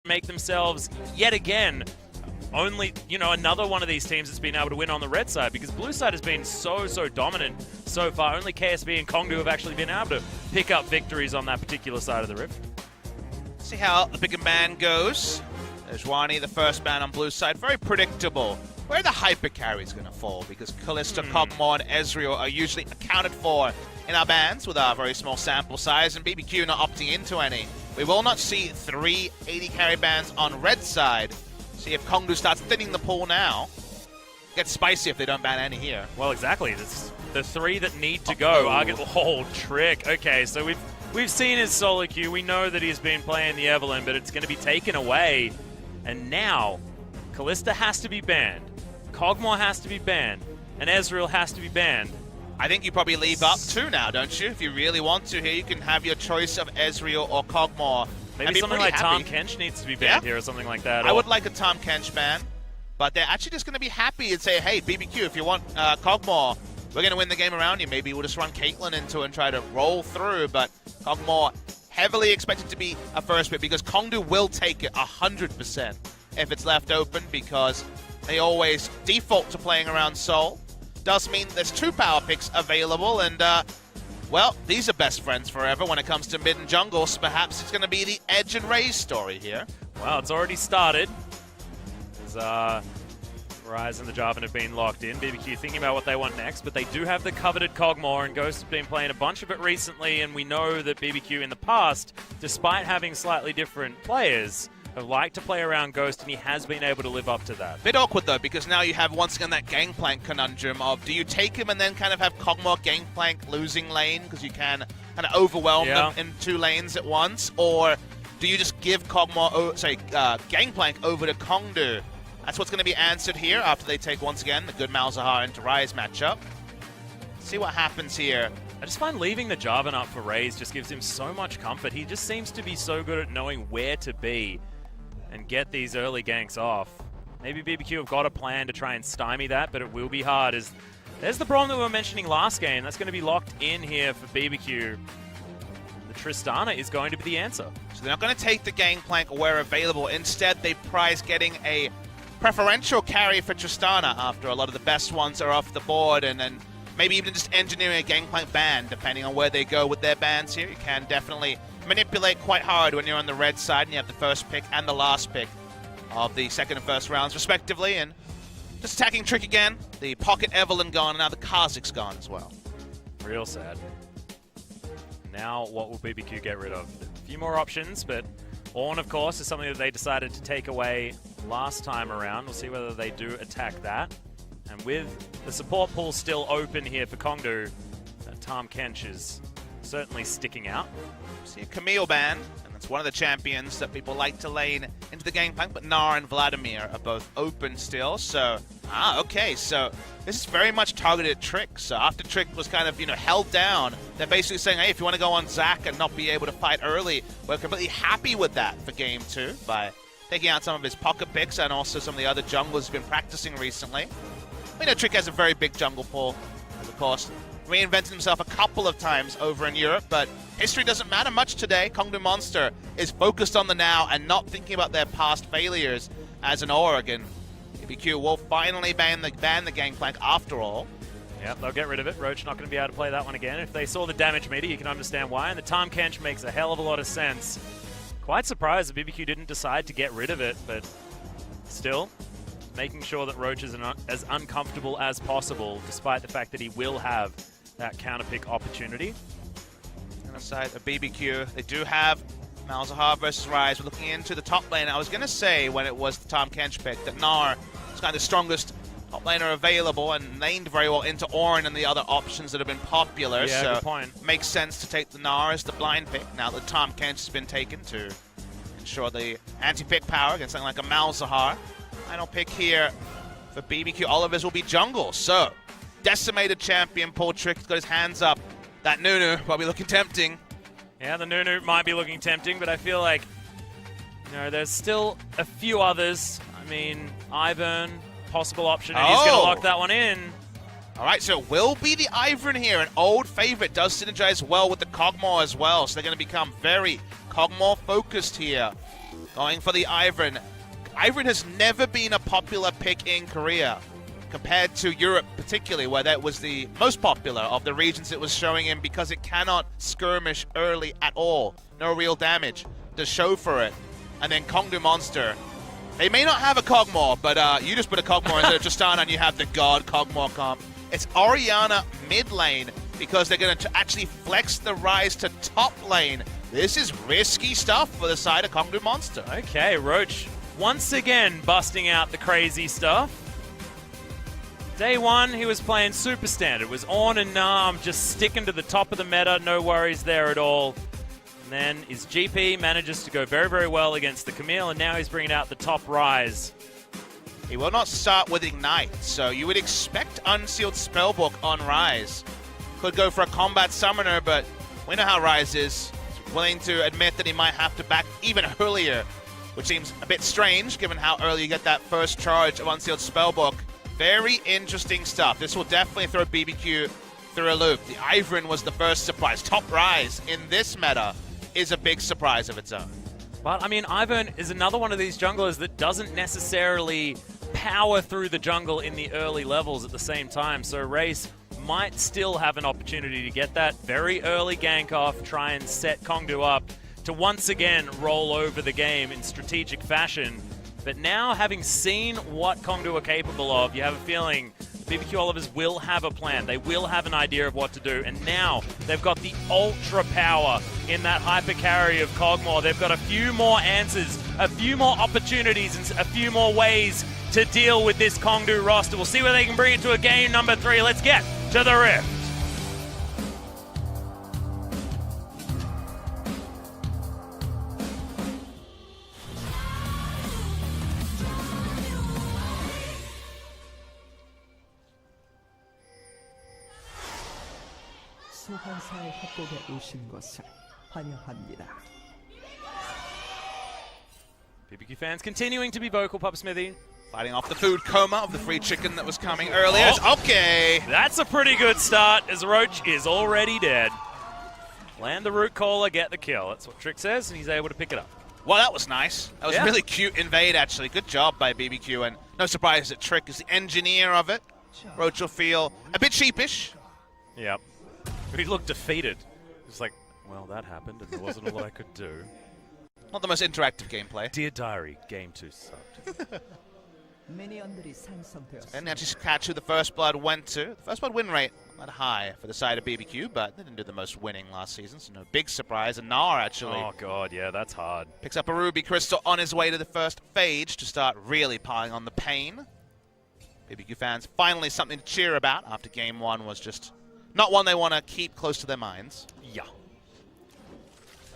make themselves yet again only, another one of these teams that's been able to win on the red side, because blue side has been so dominant so far. Only KSB and Kongdoo have actually been able to pick up victories on that particular side of the rift. See how the bigger man goes. There's Wani, the first man on blue side. Very predictable. Where the hyper carry is going to fall, because Kalista, Kog'Maw, and Ezreal are usually accounted for in our bans with our very small sample size, and BBQ not opting into any. We will not see 3 80 carry bans on red side. See if Kongdoo starts thinning the pool now. Gets spicy if they don't ban any here. Well, exactly. It's the 3 that need to go. Trick. Okay, so we've seen his solo queue. We know that he's been playing the Evelynn, but it's going to be taken away. And now, Kalista has to be banned. Kog'Maw has to be banned. And Ezreal has to be banned. I think you probably leave up 2 now, don't you? If you really want to here, you can have your choice of Ezreal or Kog'Maw. Maybe something like Tahm Kench needs to be banned here or something like that. I would like a Tahm Kench ban, but they're actually just going to be happy and say, hey, BBQ, if you want Kog'Maw, we're going to win the game around you. Maybe we'll just run Caitlyn into it and try to roll through, but Kog'Maw heavily expected to be a first pick, because Kongdoo will take it 100% if it's left open, because they always default to playing around Sol. Does mean there's 2 power picks available, and well, these are best friends forever when it comes to mid and jungle, so perhaps it's going to be the Edge and Raze story here. Well, it's already started. As Rise and the Jarvan have been locked in. BBQ thinking about what they want next, but they do have the coveted Kog'Maw, and Ghost has been playing a bunch of it recently, and we know that BBQ in the past, despite having slightly different players, have liked to play around Ghost, and he has been able to live up to that. Bit awkward though, because now you have once again that Gangplank conundrum of, do you take him and then kind of have Kog'Maw Gangplank losing lane, because you can kind of overwhelm them in 2 lanes at once, or do you just give Gangplank over to Kongdoo? That's what's going to be answered here after they take, once again, the good Malzahar into Rise matchup. See what happens here. I just find leaving the Jarvan up for Raze just gives him so much comfort. He just seems to be so good at knowing where to be and get these early ganks off. Maybe BBQ have got a plan to try and stymie that, but it will be hard. There's the problem that we were mentioning last game. That's going to be locked in here for BBQ. The Tristana is going to be the answer. So they're not going to take the Gangplank where available. Instead, they prize getting a preferential carry for Tristana after a lot of the best ones are off the board, and then maybe even just engineering a Gangplank ban, depending on where they go with their bans here. You can definitely manipulate quite hard when you're on the red side and you have the first pick and the last pick of the second and first rounds, respectively. And just attacking Trick again. The Pocket Evelynn gone, and now the Kha'Zix's gone as well. Real sad. Now, what will BBQ get rid of? A few more options, but Ornn, of course, is something that they decided to take away last time around. We'll see whether they do attack that. And with the support pool still open here for Kongdoo, Tahm Kench is certainly sticking out. See a Camille ban, and that's one of the champions that people like to lane into the Gangplank, but Gnar and Vladimir are both open still, so... okay, so this is very much targeted at Trick. So after Trick was kind of, held down, they're basically saying, hey, if you want to go on Zac and not be able to fight early, we're completely happy with that for Game 2 by taking out some of his pocket picks and also some of the other junglers who've been practicing recently. We know Trick has a very big jungle pool, and of course, reinvented himself a couple of times over in Europe, but history doesn't matter much today. Kongdoo Monster is focused on the now and not thinking about their past failures as an Oregon. BBQ will finally ban the Gangplank after all. Yep, they'll get rid of it. Roach not going to be able to play that one again. If they saw the damage meter, you can understand why, and the Tahm Kench makes a hell of a lot of sense. Quite surprised that BBQ didn't decide to get rid of it, but still, making sure that Roach is as uncomfortable as possible, despite the fact that he will have that counter pick opportunity. On the side of BBQ, they do have Malzahar versus Rise. We're looking into the top lane. I was going to say, when it was the Tahm Kench pick, that Gnar is kind of the strongest top laner available and laned very well into Ornn and the other options that have been popular. Yeah, so good point. Makes sense to take the Gnar as the blind pick now that Tahm Kench has been taken to ensure the anti-pick power against something like a Malzahar. Final pick here for BBQ. Oliver's will be jungle. So, decimated champion Paul Trick's got his hands up. That Nunu probably looking tempting. Yeah, the Nunu might be looking tempting, but I feel like, there's still a few others. I mean, Ivern, possible option, and he's going to lock that one in. All right, so it will be the Ivern here, an old favorite. Does synergize well with the Kog'Maw as well, so they're going to become very Kog'Maw focused here. Going for the Ivern. Ivern has never been a popular pick in Korea, compared to Europe particularly, where that was the most popular of the regions it was showing in because it cannot skirmish early at all. No real damage to show for it. And then Kongdoo Monster. They may not have a Kog'Maw, but you just put a Kog'Maw instead of Tristana and you have the God Kog'Maw comp. It's Orianna mid lane because they're going to actually flex the Rise to top lane. This is risky stuff for the side of Kongdoo Monster. Okay, Roach once again busting out the crazy stuff. Day one, he was playing super standard. It was Ornn and Narm just sticking to the top of the meta. No worries there at all. And then his GP manages to go very, very well against the Camille, and now he's bringing out the top Rise. He will not start with Ignite, so you would expect Unsealed Spellbook on Rise. Could go for a Combat Summoner, but we know how Rise is. He's willing to admit that he might have to back even earlier, which seems a bit strange given how early you get that first charge of Unsealed Spellbook. Very interesting stuff. This will definitely throw BBQ through a loop. The Ivern was the first surprise. Top Rise in this meta is a big surprise of its own. But, I mean, Ivern is another one of these junglers that doesn't necessarily power through the jungle in the early levels at the same time. So Race might still have an opportunity to get that very early gank off, try and set Kongdoo up to once again roll over the game in strategic fashion. But now, having seen what Kongdoo are capable of, you have a feeling BBQ Olivers will have a plan. They will have an idea of what to do. And now they've got the ultra power in that hyper carry of Kog'Maw. They've got a few more answers, a few more opportunities, and a few more ways to deal with this Kongdoo roster. We'll see where they can bring it to a game number 3. Let's get to the Rift. 소환사의 협곡에 오신 것을 환영합니다. BBQ fans continuing to be vocal, Papa Smithy. Fighting off the food coma of the free chicken that was coming earlier. Okay. That's a pretty good start as Roach is already dead. Land the root caller, get the kill. That's what Trick says, and he's able to pick it up. Well, that was nice. That was really cute invade, actually. Good job by BBQ, and no surprise that Trick is the engineer of it. Roach will feel a bit sheepish. Yep. He looked defeated. It's like, well, that happened, and there wasn't a lot I could do. Not the most interactive gameplay. Dear Diary, Game 2 sucked. And actually catch who the First Blood went to. The First Blood win rate not high for the side of BBQ, but they didn't do the most winning last season, so no big surprise. And Gnar actually Oh god, yeah, that's hard. picks up a Ruby Crystal on his way to the first phage to start really piling on the pain. BBQ fans, finally something to cheer about after game 1 was just not one they want to keep close to their minds. Yeah.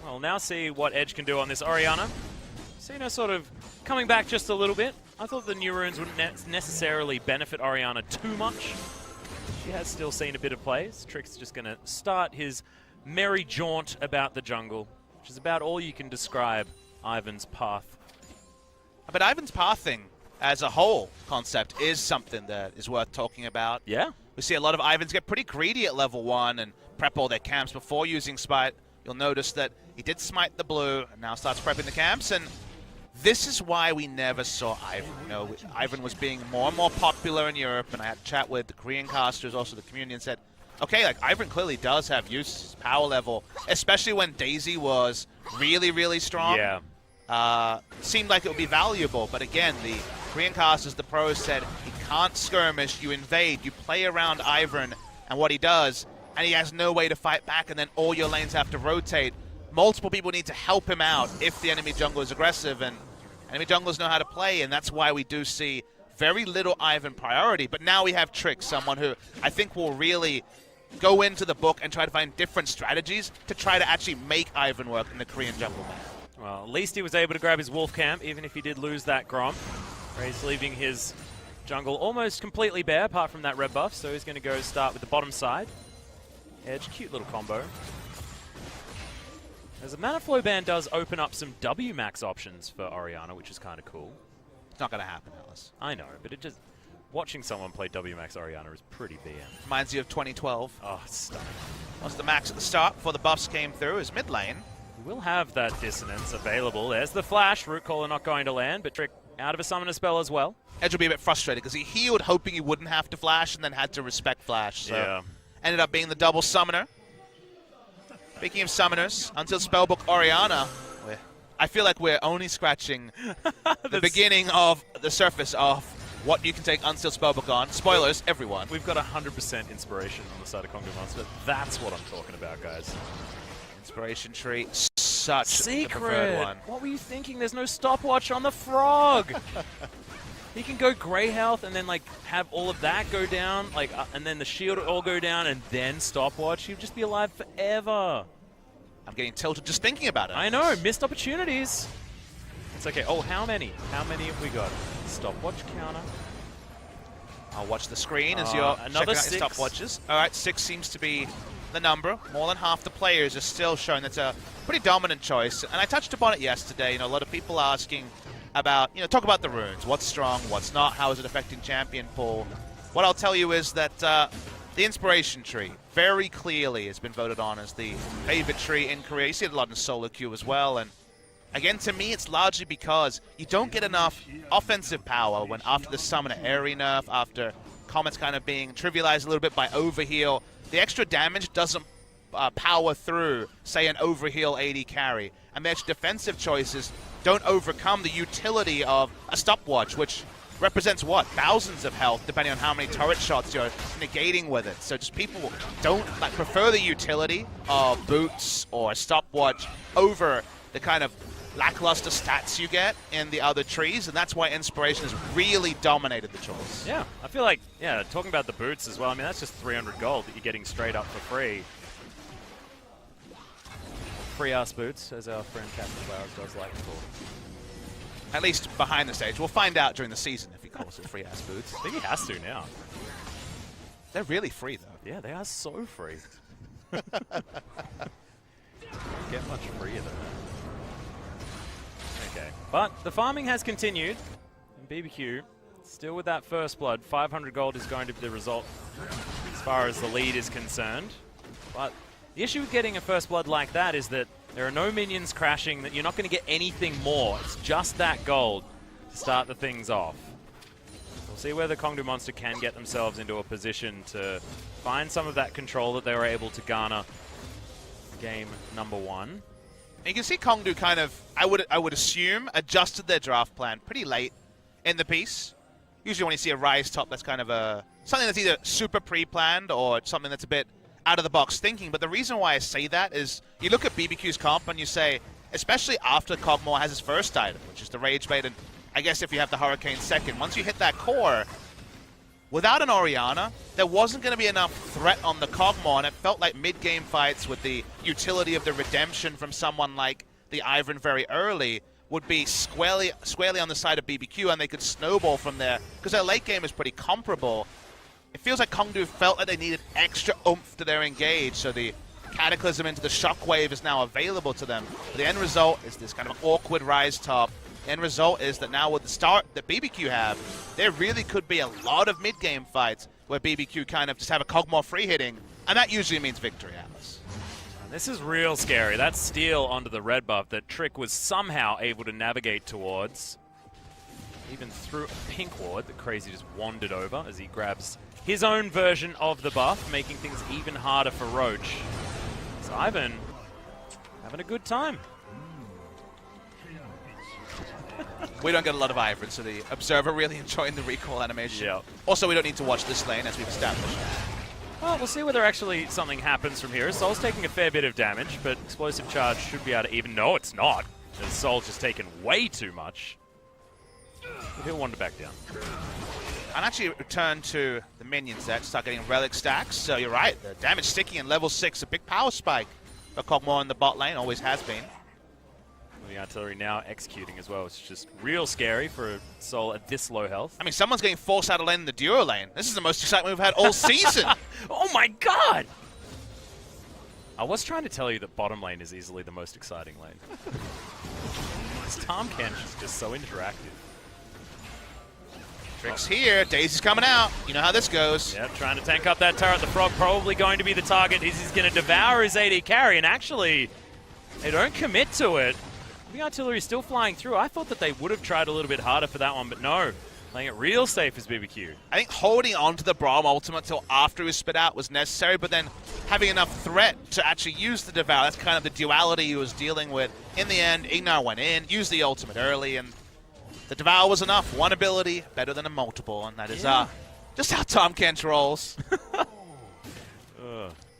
We'll now see what Edge can do on this Orianna. Seen her sort of coming back just a little bit. I thought the new runes wouldn't necessarily benefit Orianna too much. She has still seen a bit of plays. Trick's just going to start his merry jaunt about the jungle, which is about all you can describe Ivan's path. But Ivan's pathing as a whole concept is something that is worth talking about. Yeah. We see a lot of Ivans get pretty greedy at level 1 and prep all their camps before using Smite. You'll notice that he did smite the blue and now starts prepping the camps, and this is why we never saw Ivan. You know, Ivan was being more and more popular in Europe, and I had a chat with the Korean casters, also the community, and said, okay, like Ivan clearly does have use, his power level, especially when Daisy was really, really strong. Yeah. Seemed like it would be valuable, but again, the Korean casters, the pros said, he can't skirmish, you invade, you play around Ivan and what he does, and he has no way to fight back, and then all your lanes have to rotate. Multiple people need to help him out if the enemy jungle is aggressive, and enemy junglers know how to play, and that's why we do see very little Ivan priority. But now we have Trick, someone who I think will really go into the book and try to find different strategies to try to actually make Ivan work in the Korean jungle map. Well, at least he was able to grab his wolf camp, even if he did lose that Grom. He's leaving his jungle almost completely bare, apart from that red buff, so he's going to go start with the bottom side. Edge, cute little combo. As a mana flow ban does open up some W max options for Orianna, which is kind of cool. It's not going to happen, Alice. I know, but it just... Watching someone play W max Orianna is pretty BM. Reminds you of 2012. Oh, it's stunning. Once the max at the start before the buffs came through is mid lane. will have that dissonance available. There's the flash. Root Caller not going to land, but Trick out of a summoner spell as well. Edge will be a bit frustrated because he healed hoping he wouldn't have to flash and then had to respect flash. So Yeah. ended up being the double summoner. Speaking of summoners, until Spellbook Orianna, I feel like we're only scratching the beginning of the surface of what you can take Unsealed Spellbook on. Spoilers, everyone. We've got 100% inspiration on the side of Kongdoo Monster. That's what I'm talking about, guys. Inspiration tree, such the preferred Secret! one. What were you thinking? There's no stopwatch on the frog! He can go Grey Health and then like have all of that go down, like, and then the shield will all go down and then stopwatch. He'd just be alive forever. I'm getting tilted just thinking about it. I know, missed opportunities. It's okay. Oh, how many? How many have we got? Stopwatch counter. I'll watch the screen as you're another checking out 6. your stopwatches. All right, 6 seems to be the number. More than half the players are still showing that's a pretty dominant choice. And I touched upon it yesterday. You know, a lot of people asking about, you know, talk about the runes. What's strong, what's not, how is it affecting champion pool? What I'll tell you is that the inspiration tree very clearly has been voted on as the favorite tree in Korea. You see it a lot in solo queue as well. And again, to me, it's largely because you don't get enough offensive power when after the summoner area nerf, after Comet's kind of being trivialized a little bit by overheal, the extra damage doesn't power through, say, an overheal AD carry. And the extra defensive choices don't overcome the utility of a stopwatch, which represents what? Thousands of health, depending on how many turret shots you're negating with it. So just people don't like prefer the utility of boots or a stopwatch over the kind of lackluster stats you get in the other trees, and that's why inspiration has really dominated the choice. Yeah, I feel like, yeah, talking about the boots as well, I mean, that's just 300 gold that you're getting straight up for free. Free-ass boots, as our friend Captain Flowers does like to call it. At least behind the stage. We'll find out during the season if he calls it free-ass boots. I think he has to now. They're really free, though. Yeah, they are so free. Get much freer than that. Okay, but the farming has continued. And BBQ, still with that first blood, 500 gold is going to be the result as far as the lead is concerned. But the issue with getting a first blood like that is that there are no minions crashing, that you're not going to get anything more. It's just that gold to start the things off. We'll see whether Kongdoo Monster can get themselves into a position to find some of that control that they were able to garner game number 1. And you can see Kongdoo kind of, I would assume, adjusted their draft plan pretty late in the piece. Usually when you see a Rise top, that's kind of something that's either super pre-planned or something that's a bit out-of-the-box thinking. But the reason why I say that is you look at BBQ's comp and you say, especially after Kog'Maw has his first item, which is the Rage Bait, and I guess if you have the Hurricane second, once you hit that core, without an Orianna, there wasn't going to be enough threat on the Kog'Maw, and it felt like mid-game fights with the utility of the redemption from someone like the Ivern very early would be squarely on the side of BBQ, and they could snowball from there, because their late game is pretty comparable. It feels like Kongdoo felt like they needed extra oomph to their engage, so the Cataclysm into the Shockwave is now available to them. But the end result is this kind of awkward Rise top. The end result is that now with the start that BBQ have, there really could be a lot of mid-game fights where BBQ kind of just have a Kog'Maw free hitting, and that usually means victory, Atlas. This is real scary. That steal onto the red buff that Trick was somehow able to navigate towards. Even through a pink ward that Crazy just wandered over as he grabs his own version of the buff, making things even harder for Roach. So Ivan having a good time. We don't get a lot of Ivern, so the Observer really enjoying the recall animation. Yep. Also, we don't need to watch this lane, as we've established. Well, we'll see whether actually something happens from here. Soul's taking a fair bit of damage, but Explosive Charge should be able to even... No, it's not. As Soul's just taken way too much. He'll wander back down. And actually return to the minions there to start getting relic stacks. So you're right, the damage sticking in level 6, a big power spike for Kog'Maw in the bot lane, always has been. The artillery now executing as well. It's just real scary for a Soul at this low health. I mean, someone's getting forced out of lane in the duo lane. This is the most excitement we've had all season. Oh my god! I was trying to tell you that bottom lane is easily the most exciting lane. This Tahm Kench is just so interactive. Trick's here, Daisy's coming out. You know how this goes. Yep, trying to tank up that turret. The Frog probably going to be the target. He's going to devour his AD carry, and actually, They don't commit to it. The artillery still flying through. I thought that they would have tried a little bit harder for that one, but no. Playing it real safe as BBQ. I think holding on to the Braum ultimate till after he was spit out was necessary, but then having enough threat to actually use the Devour, that's kind of the duality he was dealing with. In the end, Ignar went in, used the ultimate early, and the Devour was enough. One ability, better than a multiple, and that is just how Tahm Kench rolls.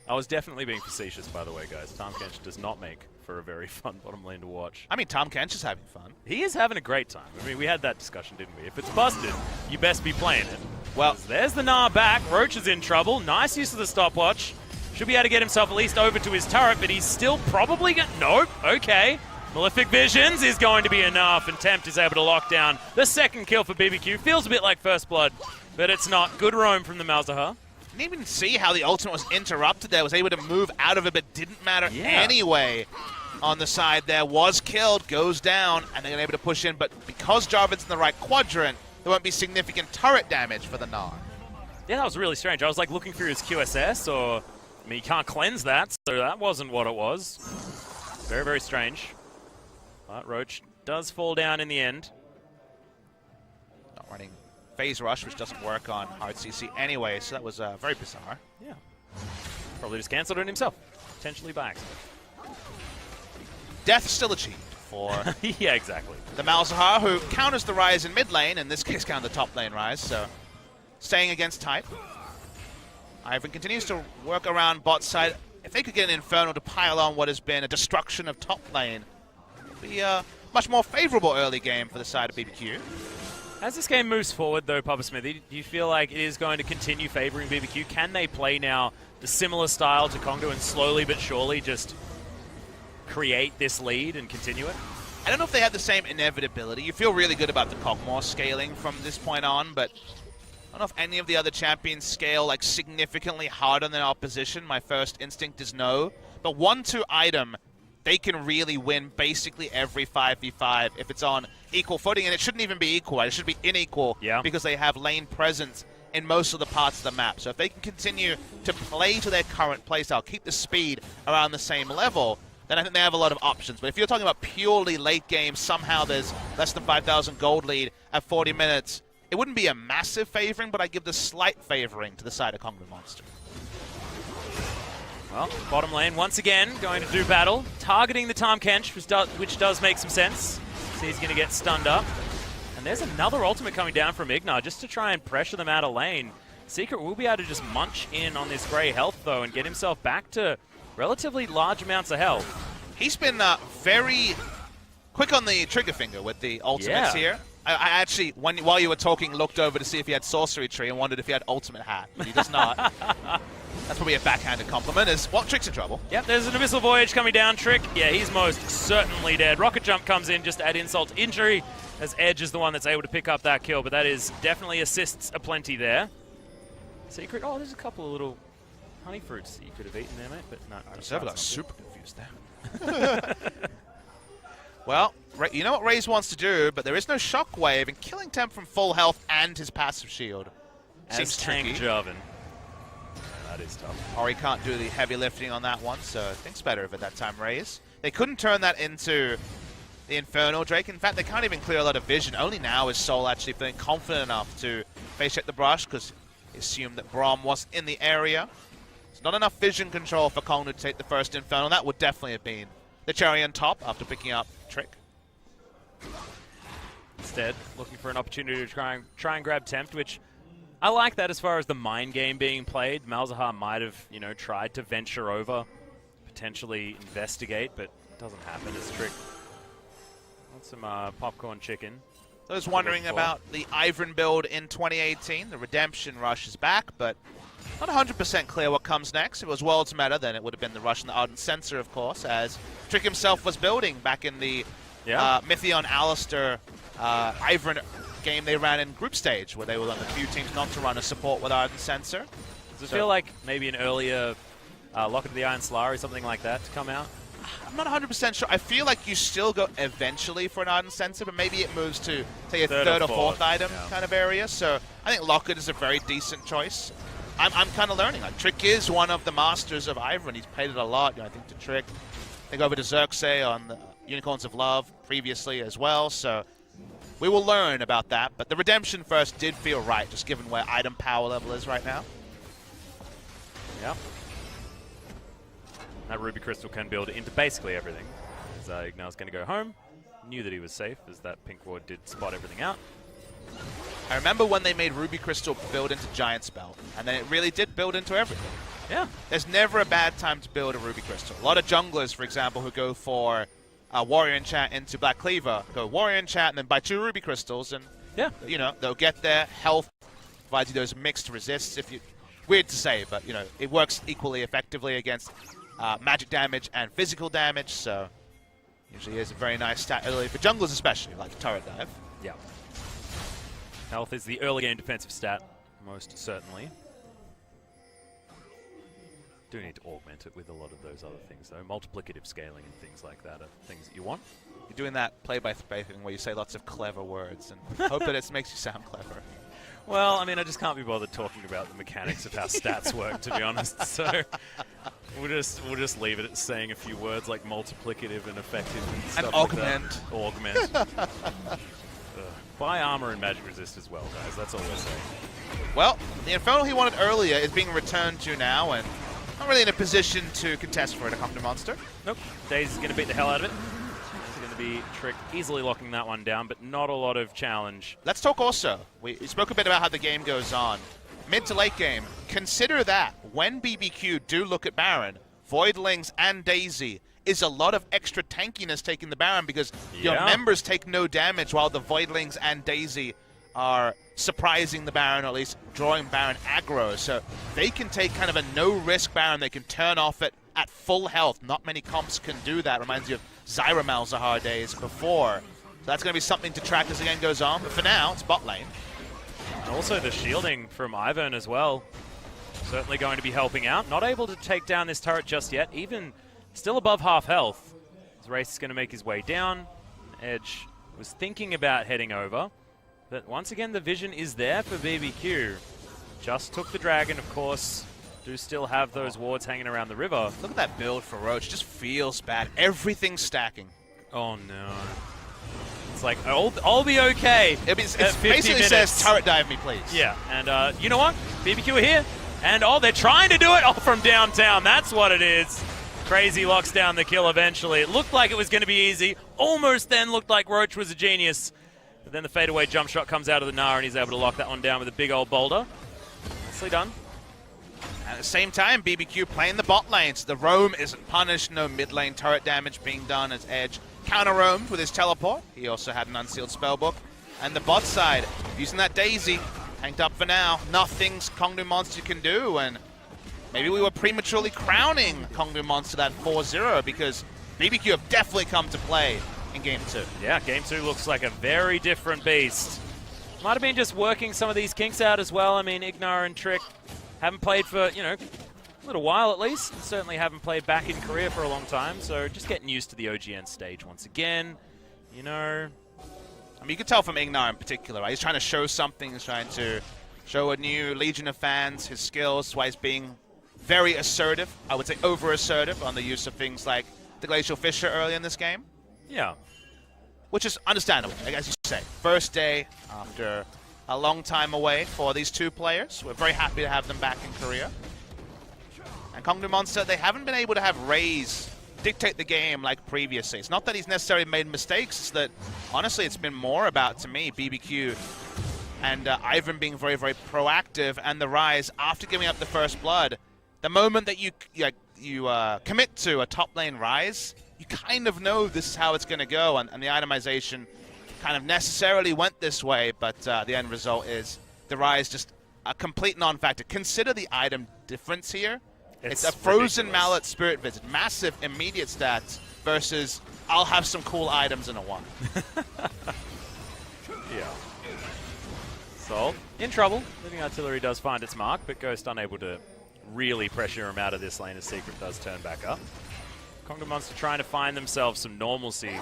I was definitely being facetious, by the way, guys. Tahm Kench does not make for a very fun bottom lane to watch. I mean, Tahm Kench is having fun. He is having a great time. I mean, we had that discussion, didn't we? If it's busted, you best be playing it. Well, there's the Gnar back. Roach is in trouble. Nice use of the stopwatch. Should be able to get himself at least over to his turret, but he's still probably going to... Nope. Okay. Malefic Visions is going to be enough, and Tempt is able to lock down the second kill for BBQ. Feels a bit like First Blood, but it's not. Good roam from the Malzahar. Didn't even see how the ultimate was interrupted there. Was able to move out of it, but didn't matter anyway. On the side there, was killed, goes down, and they're able to push in. But because Jarvan's in the right quadrant, there won't be significant turret damage for the Gnar. Yeah, that was really strange. I was like looking through his QSS, or I mean, you can't cleanse that, so that wasn't what it was. Very, very strange. But Roach does fall down in the end. Not running phase rush, which doesn't work on hard CC anyway, so that was very bizarre. Yeah. Probably just cancelled it himself, potentially by accident. Death still achieved for yeah, exactly. the Malzahar, who counters the Rise in mid lane, in this case counter the top lane Rise, so staying against type. Ivern continues to work around bot side. If they could get an Infernal to pile on what has been a destruction of top lane, it would be a much more favorable early game for the side of BBQ. As this game moves forward, though, Papa Smithy, do you feel like it is going to continue favoring BBQ? Can they play now the similar style to Kongdoo and slowly but surely just create this lead and continue it? I don't know if they have the same inevitability. You feel really good about the Kog'Maw scaling from this point on, but I don't know if any of the other champions scale like significantly harder than opposition. My first instinct is no. But 1-2 item, they can really win basically every 5v5 if it's on equal footing, and it shouldn't even be equal, right? It should be unequal because they have lane presence in most of the parts of the map. So if they can continue to play to their current playstyle, keep the speed around the same level, then I think they have a lot of options. But if you're talking about purely late game, somehow there's less than 5,000 gold lead at 40 minutes, it wouldn't be a massive favoring, but I give the slight favoring to the side of Kongdoo Monster. Well, bottom lane, once again, going to do battle. Targeting the Tahm Kench, which does make some sense. So he's going to get stunned up. And there's another ultimate coming down from Ignar just to try and pressure them out of lane. Secret will be able to just munch in on this grey health, though, and get himself back to relatively large amounts of health. He's been very quick on the trigger finger with the ultimates here. I actually, while you were talking, looked over to see if he had Sorcery Tree and wondered if he had Ultimate Hat. But he does not. That's probably a backhanded compliment. Trick's in trouble. Yep, there's an Abyssal Voyage coming down. Trick, yeah, he's most certainly dead. Rocket Jump comes in just to add insult to injury, as Edge is the one that's able to pick up that kill, but that is definitely assists aplenty there. Secret, oh, there's a couple of little honey fruits that you could have eaten there, mate, but no. I got super confused there. Well, you know what Raze wants to do, but there is no Shockwave, and killing Temp from full health and his passive shield seems tricky. Jarvan. That is tough. Ori can't do the heavy lifting on that one, so thinks better of it that time, Raze. They couldn't turn that into the Infernal Drake. In fact, they can't even clear a lot of vision. Only now is Soul actually feeling confident enough to face check the brush, because he assumed that Braum wasn't in the area. It's not enough vision control for Kongdoo to take the first Infernal. That would definitely have been the cherry on top after picking up Trick. Instead, looking for an opportunity to try and grab Tempt, which I like that as far as the mind game being played. Malzahar might have, tried to venture over, potentially investigate, but it doesn't happen. It's Trick. Want some popcorn chicken. Those wondering about the Ivern build in 2018, the Redemption Rush is back, but not 100% clear what comes next. If it was Worlds Meta, then it would have been the Rush and the Ardent Censor, of course, as Trick himself was building back in the Mythion Alistair Ivern game they ran in group stage, where they were one of the few teams not to run a support with Ardent Censor. Does it feel like maybe an earlier Locket of the Iron Slar or something like that to come out? I'm not 100% sure. I feel like you still go eventually for an Ardent Censor, but maybe it moves to, say, a third or fourth item kind of area. So I think Locket is a very decent choice. I'm kind of learning. Like, Trick is one of the masters of Ivern. He's played it a lot, I think, to Trick. They go over to Xerxes on the Unicorns of Love previously as well, so we will learn about that. But the redemption first did feel right, just given where item power level is right now. Yeah. That Ruby Crystal can build into basically everything. As Ignar's going to go home. Knew that he was safe, as that pink ward did spot everything out. I remember when they made Ruby Crystal build into Giant Spell, and then it really did build into everything. Yeah. There's never a bad time to build a Ruby Crystal. A lot of junglers, for example, who go for Warrior Enchant into Black Cleaver, go Warrior Enchant and then buy 2 Ruby Crystals, and yeah, you know, they'll get their health, provides you those mixed resists. If you, weird to say, but you know, it works equally effectively against magic damage and physical damage, so usually is a very nice stat early for junglers especially, like Turret Dive. Yeah. Health is the early game defensive stat, most certainly. Do need to augment it with a lot of those other things, though. Multiplicative scaling and things like that are things that you want. You're doing that play-by-play thing where you say lots of clever words and hope that it makes you sound clever. Well, I mean, I just can't be bothered talking about the mechanics of how stats work, to be honest. So we'll just leave it at saying a few words like multiplicative and effective and stuff augment. Like that. Augment. Buy armor and magic resist as well, guys. That's all we're saying. Well, the Infernal he wanted earlier is being returned to now, and not really in a position to contest for it, a Kongdoo monster. Nope. Daze is going to beat the hell out of it. He's going to be Trick easily locking that one down, but not a lot of challenge. Let's talk also. We spoke a bit about how the game goes on. Mid to late game, consider that when BBQ do look at Baron, Voidlings and Daisy is a lot of extra tankiness taking the Baron because your members take no damage while the Voidlings and Daisy are surprising the Baron, or at least drawing Baron aggro. So they can take kind of a no-risk Baron. They can turn off it at full health. Not many comps can do that. Reminds you of Zyra Malzahar days before. So that's going to be something to track as the game goes on. But for now, it's bot lane. And also the shielding from Ivern as well. Certainly going to be helping out. Not able to take down this turret just yet. Even still above half health. As Race is going to make his way down. Edge was thinking about heading over. But once again, the vision is there for BBQ. Just took the dragon, of course. Do still have those wards hanging around the river. Look at that build for Roach. Just feels bad. Everything's stacking. Oh, no. It's like, I'll be okay. It basically says, turret dive me, please. Yeah, and you know what? BBQ are here. And, they're trying to do it from downtown. That's what it is. Crazy locks down the kill eventually. It looked like it was going to be easy. Almost then looked like Roach was a genius. But then the fadeaway jump shot comes out of the Nara and he's able to lock that one down with a big old boulder. Nicely done. At the same time, BBQ playing the bot lane, so the roam isn't punished. No mid lane turret damage being done as Edge counter-roamed with his teleport. He also had an unsealed spellbook. And the bot side, using that Daisy, tanked up for now. Nothing's Kongdoo Monster can do, and maybe we were prematurely crowning Kongdoo Monster that 4-0 because BBQ have definitely come to play in Game 2. Yeah, Game 2 looks like a very different beast. Might have been just working some of these kinks out as well. I mean, Ignar and Trick haven't played for, a little while at least. Certainly haven't played back in Korea for a long time, so just getting used to the OGN stage once again. I mean, you can tell from Ignar in particular, right? He's trying to show something. He's trying to show a new legion of fans his skills. That's why he's being very assertive. I would say over-assertive on the use of things like the Glacial Fissure early in this game. Yeah. Which is understandable, as you say. First day after a long time away for these two players. We're very happy to have them back in Korea. And Kongdoo Monster, they haven't been able to have Raze dictate the game like previously. It's not that he's necessarily made mistakes, it's that, honestly, it's been more about, to me, BBQ and Ivan being very, very proactive, and the Rise, after giving up the first blood, the moment that you commit to a top lane Rise, you kind of know this is how it's going to go, and the itemization kind of necessarily went this way, but the end result is the Rise just a complete non-factor. Consider the item difference here. It's a Frozen ridiculous. Mallet Spirit Visit, massive immediate stats versus I'll have some cool items in a 1. Yeah. So, in trouble. Living Artillery does find its mark, but Ghost unable to really pressure him out of this lane as Secret does turn back up. Kongdoo Monster trying to find themselves some normalcy,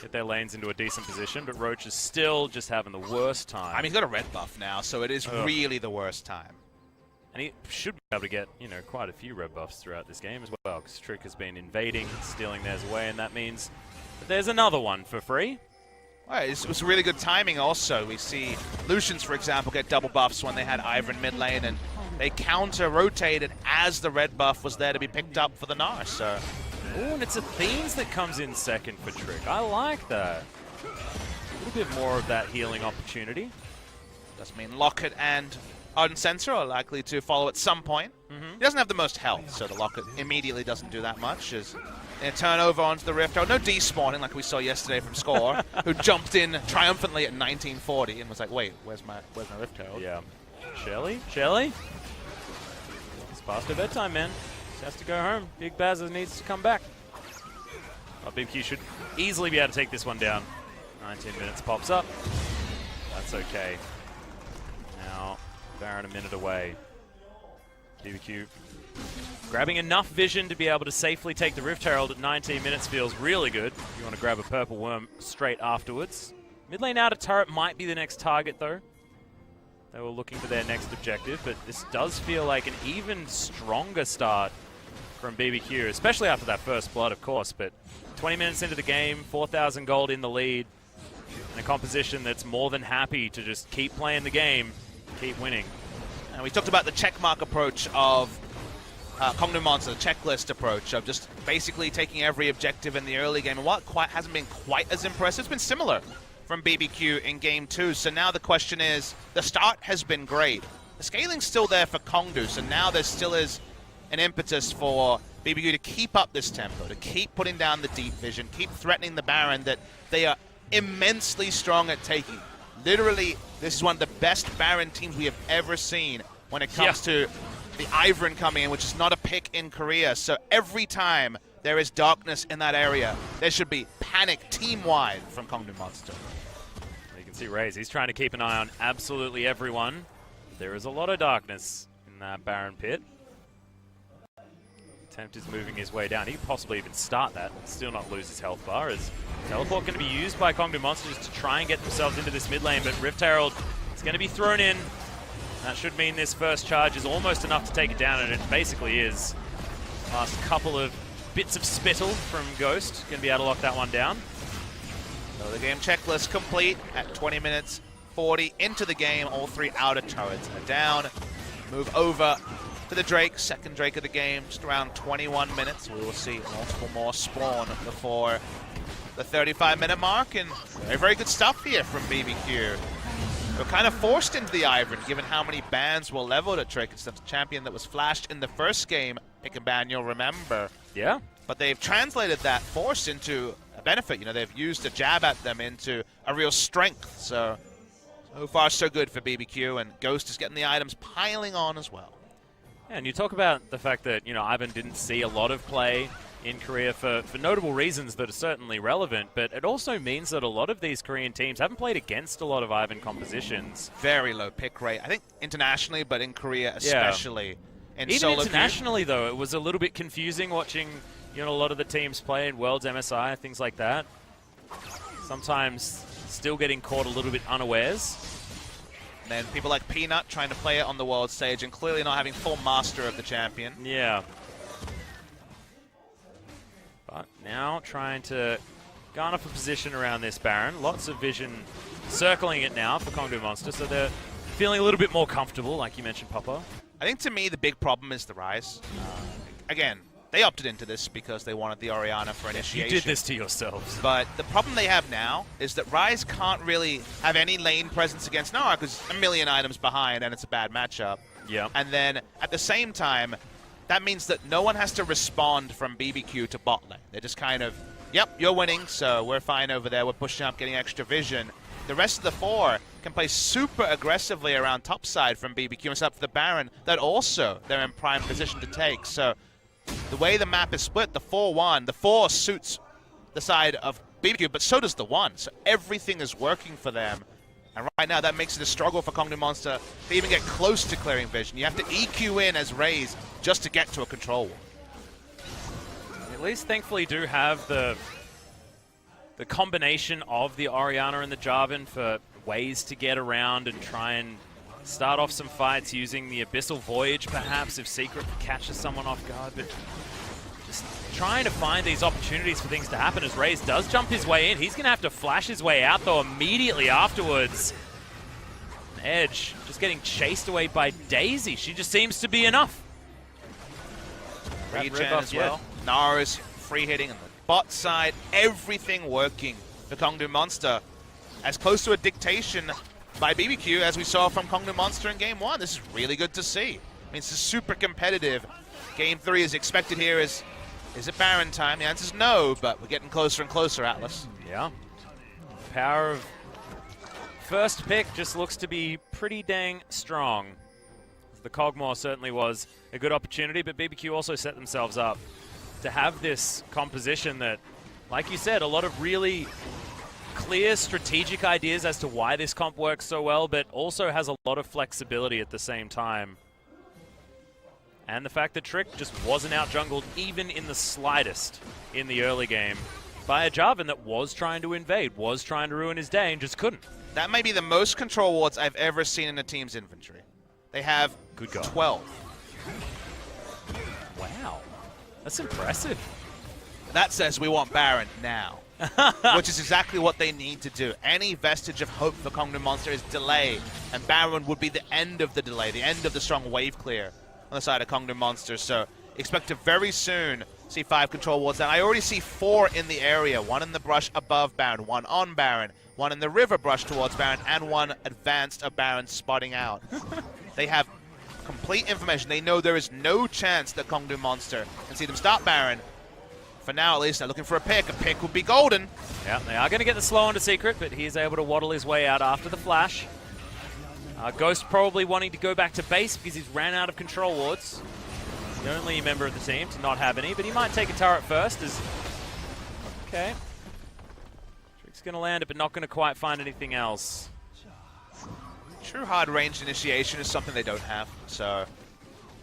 get their lanes into a decent position, but Roach is still just having the worst time. I mean, he's got a red buff now, so it is really the worst time. And he should be able to get, you know, quite a few red buffs throughout this game as well, because Trick has been invading, stealing theirs away, and that means that there's another one for free. Well, it was really good timing also. We see Lucians, for example, get double buffs when they had Ivern mid lane, and they counter-rotated as the red buff was there to be picked up for the Gnar, so... Ooh, and it's Athenes that comes in second for Trick. I like that. A little bit more of that healing opportunity. Does mean Locket and Ardent Sensor are likely to follow at some point. He doesn't have the most health, so the Locket immediately doesn't do that much. As they turn over onto the Rift. Oh, no despawning like we saw yesterday from Score, who jumped in triumphantly at 1940 and was like, wait, where's my Rift Herald? Yeah. Shelly? Shelly? It's past her bedtime, man. She has to go home. Big Baz needs to come back. Oh, BBQ should easily be able to take this one down. 19 minutes pops up. That's okay. Now, Baron a minute away. BBQ grabbing enough vision to be able to safely take the Rift Herald at 19 minutes feels really good. You want to grab a purple worm straight afterwards. Mid lane outer turret might be the next target, though. They were looking for their next objective, but this does feel like an even stronger start from BBQ, especially after that first blood, of course. But 20 minutes into the game, 4,000 gold in the lead, and a composition that's more than happy to just keep playing the game, keep winning. And we talked about the checkmark approach of Kongdoo Monster, the checklist approach of just basically taking every objective in the early game. And while it hasn't been quite as impressive, it's been similar from BBQ in Game 2. So now the question is, the start has been great. The scaling's still there for Kongdoo, so now there still is an impetus for BBQ to keep up this tempo, to keep putting down the deep vision, keep threatening the Baron that they are immensely strong at taking. Literally, this is one of the best Baron teams we have ever seen when it comes to the Ivern coming in, which is not a pick in Korea. So every time there is darkness in that area, there should be panic team-wide from Kongdoo Monster. You can see Raze, he's trying to keep an eye on absolutely everyone. There is a lot of darkness in that Baron pit. Tempt is moving his way down. He could possibly even start that, still not lose his health bar. Is Teleport going to be used by Kongdoo Monsters to try and get themselves into this mid lane, but Rift Herald is going to be thrown in. That should mean this first charge is almost enough to take it down, and it basically is. Last couple of bits of spittle from Ghost. Going to be able to lock that one down. So the game checklist complete at 20 minutes 40 into the game. All three outer turrets are down. Move over to the Drake, second Drake of the game, just around 21 minutes. We will see multiple more spawn before the 35-minute mark, and very, very good stuff here from BBQ. We're kind of forced into the Ivern, given how many bans were leveled at Drake. It's the champion that was flashed in the first game, pick and ban, you'll remember. Yeah. But they've translated that force into a benefit. You know, they've used a jab at them into a real strength. So far, so good for BBQ, and Ghost is getting the items piling on as well. And you talk about the fact that, you know, Ivern didn't see a lot of play in Korea for notable reasons that are certainly relevant, but it also means that a lot of these Korean teams haven't played against a lot of Ivern compositions. Very low pick rate, I think internationally, but in Korea especially. Yeah. Even internationally, though, it was a little bit confusing watching, you know, a lot of the teams play in Worlds, MSI, things like that. Sometimes still getting caught a little bit unawares. And then people like Peanut trying to play it on the world stage and clearly not having full master of the champion. Yeah. But now trying to garner for position around this Baron. Lots of vision circling it now for Kongdoo Monster, so they're feeling a little bit more comfortable, like you mentioned, Papa. I think to me the big problem is the Rise. Again, they opted into this because they wanted the Orianna for initiation. You did this to yourselves. But the problem they have now is that Rise can't really have any lane presence against Gnar because a million items behind and it's a bad matchup. Yeah. And then at the same time, that means that no one has to respond from BBQ to bot lane. They're just kind of, yep, you're winning, so we're fine over there. We're pushing up, getting extra vision. The rest of the four can play super aggressively around topside from BBQ and set up for the Baron that also they're in prime position to take. So the way the map is split, the 4-1, the 4 suits the side of BBQ, but so does the 1. So everything is working for them. And right now, that makes it a struggle for Kongdoo Monster to even get close to clearing vision. You have to EQ in as Raze just to get to a control wall. At least, thankfully, do have the combination of the Orianna and the Jarvan for ways to get around and try and start off some fights using the Abyssal Voyage, perhaps, if Secret catches someone off guard, but just trying to find these opportunities for things to happen as Raze does jump his way in. He's going to have to flash his way out, though, immediately afterwards. Edge just getting chased away by Daisy. She just seems to be enough. Regen as well. Nara's free hitting on the bot side. Everything working for Kongdoo Monster. As close to a dictation by BBQ as we saw from Kongdoo Monster in Game 1. This is really good to see. I mean, it's super competitive. Game 3 is expected here. Is it Baron time? The answer is no, but we're getting closer and closer, Atlas. Yeah. Power of first pick just looks to be pretty dang strong. The Cogmore certainly was a good opportunity, but BBQ also set themselves up to have this composition that, like you said, a lot of really clear strategic ideas as to why this comp works so well, but also has a lot of flexibility at the same time. And the fact that Trick just wasn't out-jungled even in the slightest in the early game by a Jarvan that was trying to invade, was trying to ruin his day, and just couldn't. That may be the most control wards I've ever seen in a team's inventory. They have 12. Wow. That's impressive. That says we want Baron now. Which is exactly what they need to do. Any vestige of hope for Kongdoo Monster is delay, and Baron would be the end of the delay, the end of the strong wave clear on the side of Kongdoo Monster. So expect to very soon see 5 control wards down. I already see 4 in the area, 1 in the brush above Baron, 1 on Baron, 1 in the river brush towards Baron, and 1 advanced of Baron spotting out. They have complete information. They know there is no chance that Kongdoo Monster can see them stop Baron. For now, at least, they're looking for a pick. A pick would be golden. Yeah, they are going to get the slow onto Secret, but he is able to waddle his way out after the flash. Ghost probably wanting to go back to base because he's ran out of control wards. The only member of the team to not have any, but he might take a turret first. Okay. Trick's going to land it, but not going to quite find anything else. True hard range initiation is something they don't have. So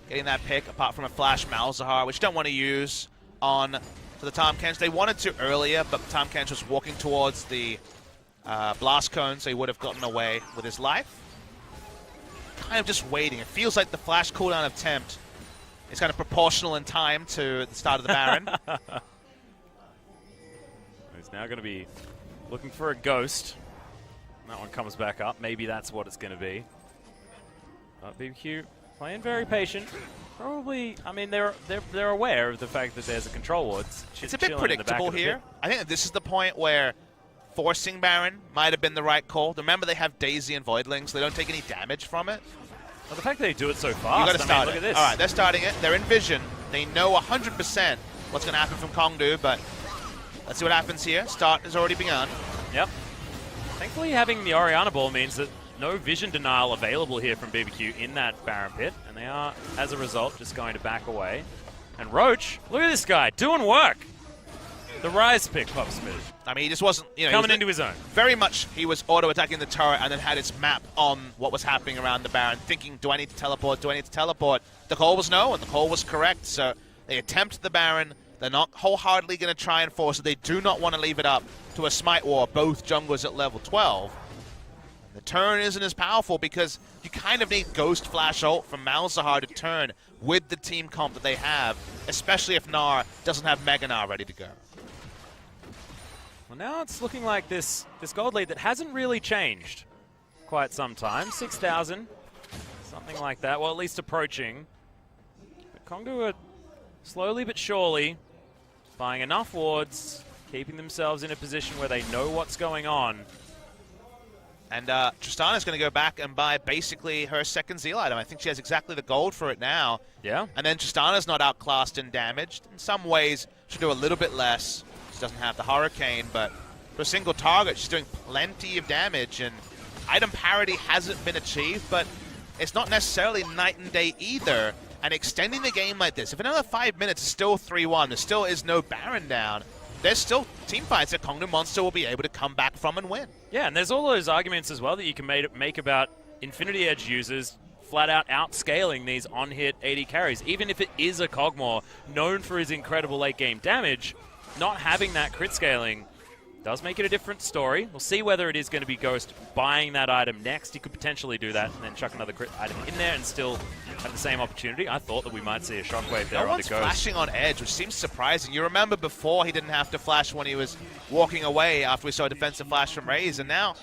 getting that pick, apart from a flash Malzahar, which you don't want to use on to the Tahm Kench. They wanted to earlier, but Tahm Kench was walking towards the blast cone, so he would have gotten away with his life. Kind of just waiting. It feels like the flash cooldown of Tempt is kind of proportional in time to the start of the Baron. He's now going to be looking for a Ghost. That one comes back up. Maybe that's what it's going to be. BBQ playing very patient. Probably, I mean, they're aware of the fact that there's a control ward. It's a bit predictable here. I think that this is the point where forcing Baron might have been the right call. Remember, they have Daisy and Voidlings. They don't take any damage from it. Well, the fact that they do it so fast, you got to start look it. at this. All right, they're starting it. They're in vision. They know 100% what's going to happen from Kongdoo, but let's see what happens here. Start has already begun. Yep. Thankfully, having the Orianna Ball means that no vision denial available here from BBQ in that Baron pit, and they are, as a result, just going to back away. And Roach, look at this guy, doing work. The Rise pick, Pop Smith. I mean, he just wasn't, you know, coming into his own. Very much, he was auto-attacking the turret and then had his map on what was happening around the Baron, thinking, do I need to teleport, do I need to teleport? The call was no, and the call was correct, so they attempt the Baron. They're not wholeheartedly going to try and force it. They do not want to leave it up to a Smite War, both junglers at level 12. The turn isn't as powerful because you kind of need Ghost Flash ult from Malzahar to turn with the team comp that they have, especially if Gnar doesn't have Mega Gnar ready to go. Well, now it's looking like this gold lead that hasn't really changed quite some time. 6,000, something like that. Well, at least approaching. But Kongdoo are slowly but surely buying enough wards, keeping themselves in a position where they know what's going on. And Tristana's going to go back and buy basically her second Zeal item. I think she has exactly the gold for it now. Yeah. And then Tristana's not outclassed and damaged. In some ways, she'll do a little bit less. She doesn't have the Hurricane, but for a single target, she's doing plenty of damage. And item parity hasn't been achieved, but it's not necessarily night and day either. And extending the game like this, if another 5 minutes is still 3-1, there still is no Baron down, there's still team fights that Kongdoo Monster will be able to come back from and win. Yeah, and there's all those arguments as well that you can make about Infinity Edge users flat out outscaling these on-hit AD carries. Even if it is a Cogmore known for his incredible late-game damage, not having that crit scaling Does make it a different story. We'll see whether it is going to be Ghost buying that item next. He could potentially do that and then chuck another crit item in there and still have the same opportunity. I thought that we might see a shockwave there on the Ghost. Flashing on Edge, which seems surprising. You remember before he didn't have to flash when he was walking away after we saw a defensive flash from Raze, and now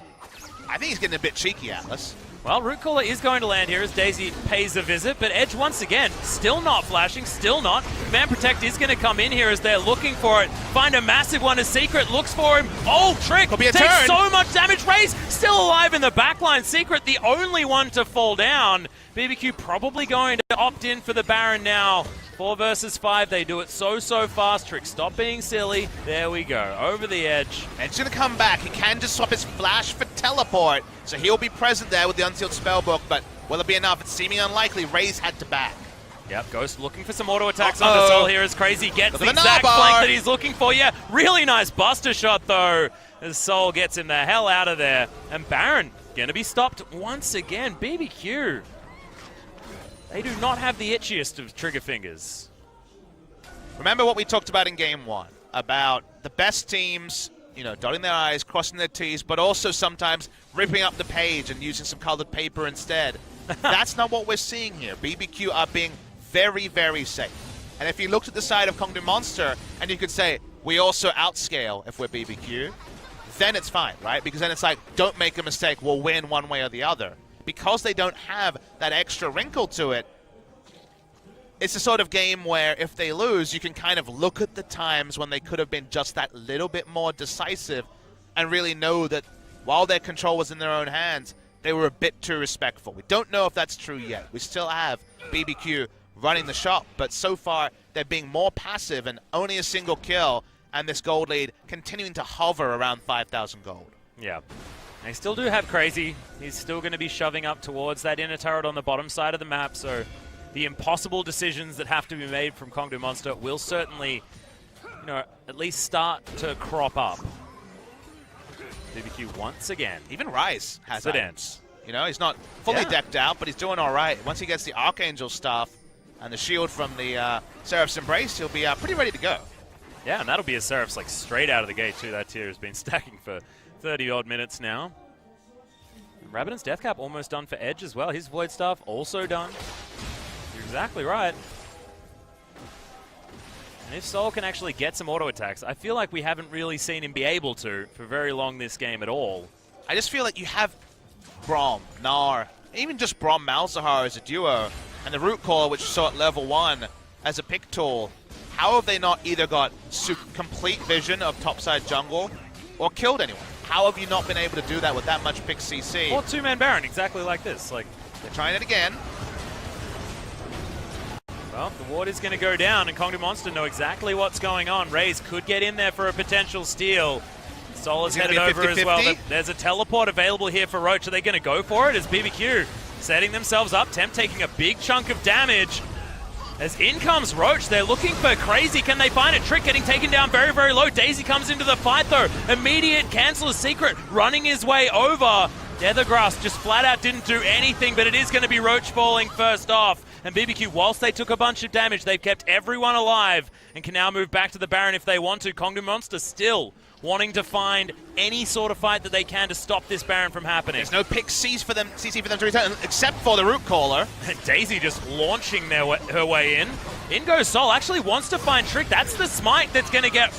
I think he's getting a bit cheeky, Atlas. Well, Root Caller is going to land here as Daisy pays a visit, but Edge once again, still not flashing, still not. Man Protect is going to come in here as they're looking for it. Find a massive one as Secret looks for him. Oh, Trick Could be a takes turn. so much damage. Raze still alive in the backline. Secret, the only one to fall down. BBQ probably going to opt in for the Baron now. 4 versus 5, they do it so fast. Trick, stop being silly. There we go, over the edge. Edge's going to come back. He can just swap his flash for teleport, so he'll be present there with the Unsealed Spellbook, but will it be enough? It's seeming unlikely. Raze had to back. Yep, Ghost looking for some auto attacks on the Soul here as Crazy gets the exact Gnar flank that he's looking for. Yeah, really nice Buster shot though, as Soul gets him the hell out of there. And Baron gonna be stopped once again. BBQ, they do not have the itchiest of trigger fingers. Remember what we talked about in Game 1, about the best teams, you know, dotting their I's, crossing their T's, but also sometimes ripping up the page and using some colored paper instead. That's not what we're seeing here. BBQ are being very safe. And if you looked at the side of Kongdoo Monster, and you could say, we also outscale if we're BBQ, then it's fine, right? Because then it's like, don't make a mistake, we'll win one way or the other. Because they don't have that extra wrinkle to it, it's the sort of game where if they lose, you can kind of look at the times when they could have been just that little bit more decisive and really know that while their control was in their own hands, they were a bit too respectful. We don't know if that's true yet. We still have BBQ running the shop, but so far they're being more passive and only a single kill, and this gold lead continuing to hover around 5,000 gold. Yeah. They still do have Crazy. He's still going to be shoving up towards that inner turret on the bottom side of the map, so the impossible decisions that have to be made from Kongdoo Monster will certainly, you know, at least start to crop up. BBQ once again. Even Rise has it ends. You know, he's not fully decked out, but he's doing all right. Once he gets the Archangel stuff and the shield from the Seraph's Embrace, he'll be pretty ready to go. Yeah, and that'll be a Seraph's like straight out of the gate too. That tier has been stacking for 30-odd minutes now. Rabadon's Deathcap almost done for Edge as well. His Void Staff also done. You're exactly right. And if Soul can actually get some auto attacks, I feel like we haven't really seen him be able to for very long this game at all. I just feel like you have Braum, Gnar, even just Braum Malzahar as a duo, and the Root Caller, which you saw at level 1 as a pick tool. How have they not either got complete vision of topside jungle or killed anyone? How have you not been able to do that with that much pick CC? Or two-man Baron, exactly like this. Like, they're trying it again. well, the ward is going to go down, and Kongdoo Monster know exactly what's going on. Raze could get in there for a potential steal. Soul is headed over as well. There's a teleport available here for Roach. Are they going to go for it? As BBQ setting themselves up, Temp taking a big chunk of damage. As in comes Roach, they're looking for Crazy. Can they find it? Trick getting taken down very low. Daisy comes into the fight though. Immediate cancel of Secret, running his way over. Nethergrass just flat out didn't do anything, but it is going to be Roach falling first off. And BBQ, whilst they took a bunch of damage, they've kept everyone alive and can now move back to the Baron if they want to. Kongdoo Monster still wanting to find any sort of fight that they can to stop this Baron from happening. There's no pick CC for them to return, except for the Root Caller. And Daisy just launching her way in. In goes Soul, actually wants to find Trick. That's the smite that's going to get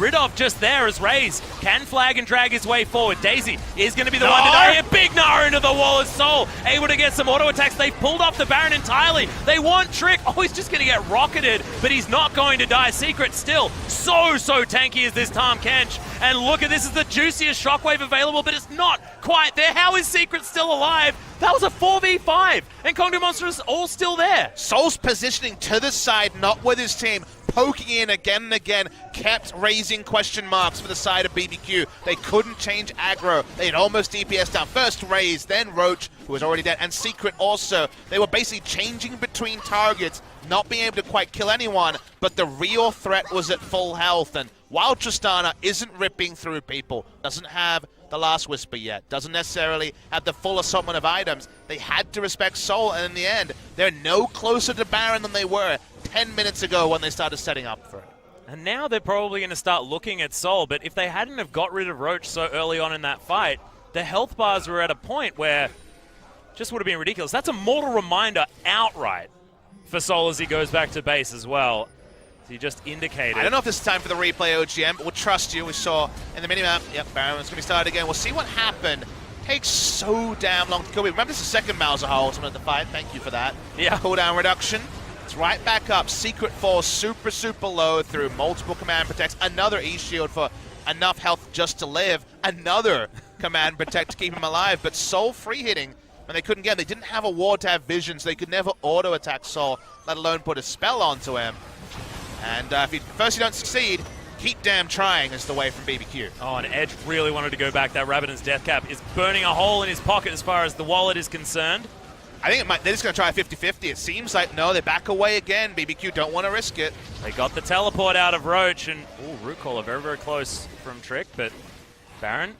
rid of just there as Raze can flag and drag his way forward. Daisy is going to be the one to die here. Big Gnar into the wall as Soul able to get some auto attacks. They've pulled off the Baron entirely. They want Trick. Oh, he's just going to get rocketed, but he's not going to die. Secret still so tanky as this Tahm Kench. And look at this, is the juiciest shockwave available, but it's not quite there. How is Secret still alive? That was a 4v5, and Kongdoo Monster is all still there. Soul's positioning to the side, not with his team, poking in again and again, kept raising question marks for the side of BBQ. They couldn't change aggro. They had almost DPS down. First Raze, then Roach, who was already dead, and Secret also. They were basically changing between targets, not being able to quite kill anyone, but the real threat was at full health. And while Tristana isn't ripping through people, doesn't have the last whisper yet, doesn't necessarily have the full assortment of items, they had to respect Soul, and in the end, they're no closer to Baron than they were 10 minutes ago when they started setting up for it. And now they're probably going to start looking at Sol, but if they hadn't have got rid of Roach so early on in that fight, the health bars were at a point where just would have been ridiculous. That's a mortal reminder outright for Sol as he goes back to base as well. He just indicated. I don't know if this is time for the replay, OGM, but we'll trust you. We saw in the minimap, yep, Baron's going to be started again. We'll see what happened. Takes so damn long to kill. Remember, this is the second Mauser ultimate of the fight. Thank you for that. Yeah. Cooldown reduction. It's right back up. Secret falls super, super low through multiple command protects. Another E-shield for enough health just to live. Another command protect to keep him alive. But Sol free hitting, and they couldn't get him. They didn't have a ward to have vision, so they could never auto-attack Sol, let alone put a spell onto him. And if you don't succeed, keep damn trying is the way from BBQ. Oh, and Edge really wanted to go back. That Rabadon's death cap is burning a hole in his pocket as far as the wallet is concerned. I think they're just going to try a 50-50. It seems like, no, they back away again. BBQ don't want to risk it. They got the teleport out of Roach, and Root Caller very, very close from Trick, but Baron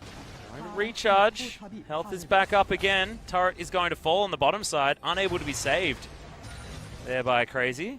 going to recharge. Health is back up again. Turret is going to fall on the bottom side, unable to be saved there by Crazy.